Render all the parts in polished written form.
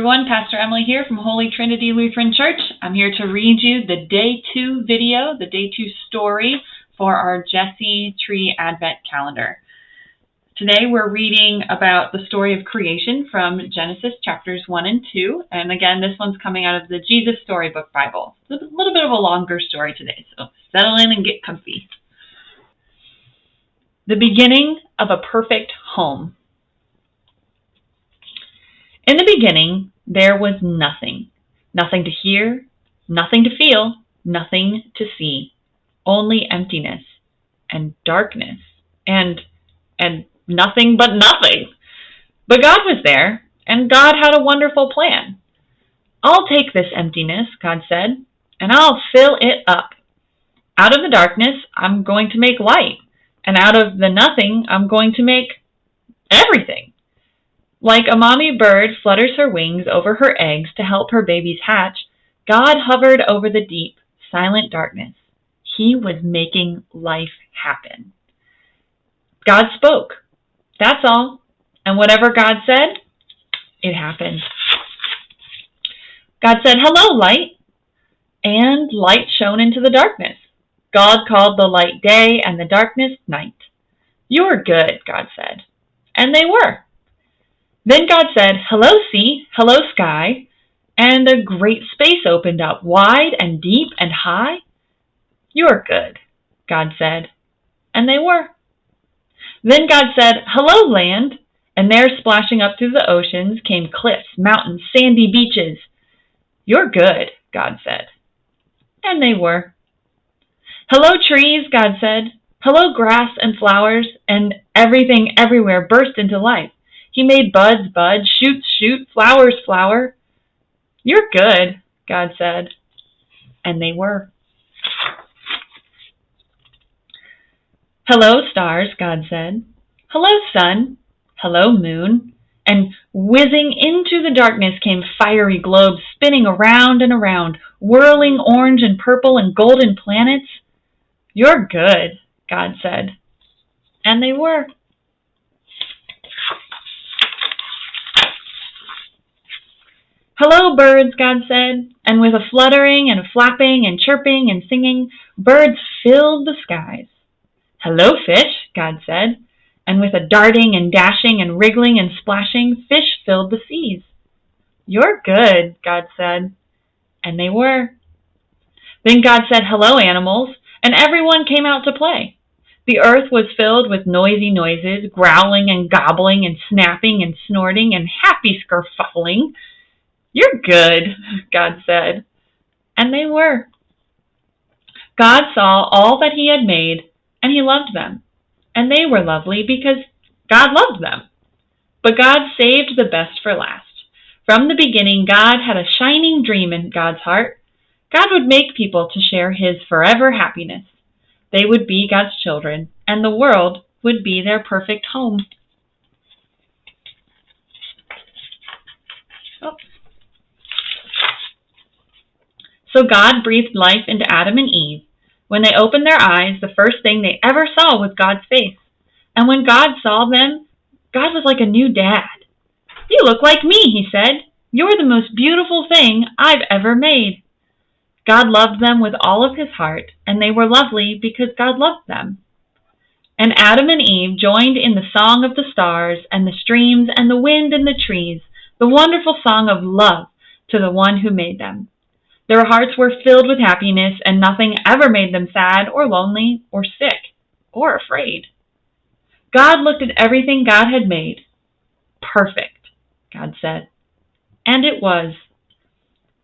everyone, Pastor Emily here from Holy Trinity Lutheran Church. I'm here to read you the Day 2 video, the Day 2 story for our Jesse Tree Advent Calendar. Today we're reading about the story of creation from Genesis chapters 1 and 2. And again, this one's coming out of the Jesus Storybook Bible. It's a little bit of a longer story today, so settle in and get comfy. The beginning of a perfect home. In the beginning, there was nothing. Nothing to hear, nothing to feel, nothing to see. Only emptiness and darkness and nothing but nothing. But God was there, and God had a wonderful plan. I'll take this emptiness, God said, and I'll fill it up. Out of the darkness, I'm going to make light, and out of the nothing, I'm going to make everything. Like a mommy bird flutters her wings over her eggs to help her babies hatch, God hovered over the deep, silent darkness. He was making life happen. God spoke. That's all. And whatever God said, it happened. God said, "Hello, light." And light shone into the darkness. God called the light day and the darkness night. "You're good," God said. And they were. Then God said, "Hello, sea, hello, sky," and a great space opened up, wide and deep and high. "You're good," God said, and they were. Then God said, "Hello, land," and there splashing up through the oceans came cliffs, mountains, sandy beaches. "You're good," God said, and they were. "Hello, trees," God said. "Hello, grass and flowers," and everything everywhere burst into life. He made buds bud, shoots shoot, flowers flower. "You're good," God said, and they were. "Hello, stars," God said. "Hello, sun. Hello, moon." And whizzing into the darkness came fiery globes spinning around and around, whirling orange and purple and golden planets. "You're good," God said, and they were. "Hello, birds," God said, and with a fluttering and a flapping and chirping and singing, birds filled the skies. "Hello, fish," God said, and with a darting and dashing and wriggling and splashing, fish filled the seas. "You're good," God said, and they were. Then God said, "Hello, animals," and everyone came out to play. The earth was filled with noisy noises, growling and gobbling and snapping and snorting and happy skerfuffling. "You're good," God said, and they were. God saw all that He had made, and He loved them, and they were lovely because God loved them. But God saved the best for last. From the beginning, God had a shining dream in God's heart. God would make people to share His forever happiness. They would be God's children, and the world would be their perfect home. So God breathed life into Adam and Eve. When they opened their eyes, the first thing they ever saw was God's face. And when God saw them, God was like a new dad. "You look like me," He said. "You're the most beautiful thing I've ever made." God loved them with all of His heart, and they were lovely because God loved them. And Adam and Eve joined in the song of the stars and the streams and the wind and the trees, the wonderful song of love to the one who made them. Their hearts were filled with happiness, and nothing ever made them sad or lonely or sick or afraid. God looked at everything God had made. "Perfect," God said. And it was.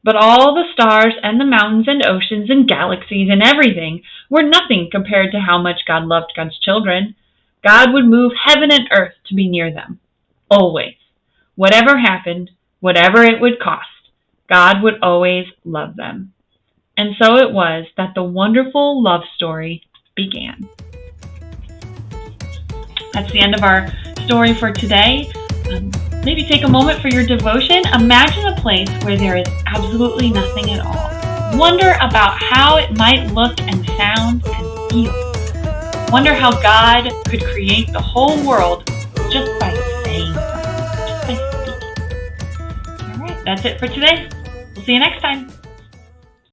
But all the stars and the mountains and oceans and galaxies and everything were nothing compared to how much God loved God's children. God would move heaven and earth to be near them. Always. Whatever happened, whatever it would cost, God would always love them. And so it was that the wonderful love story began. That's the end of our story for today. Maybe take a moment for your devotion. Imagine a place where there is absolutely nothing at all. Wonder about how it might look and sound and feel. Wonder how God could create the whole world just by saying something, just by speaking. All right. That's it for today. We'll see you next time.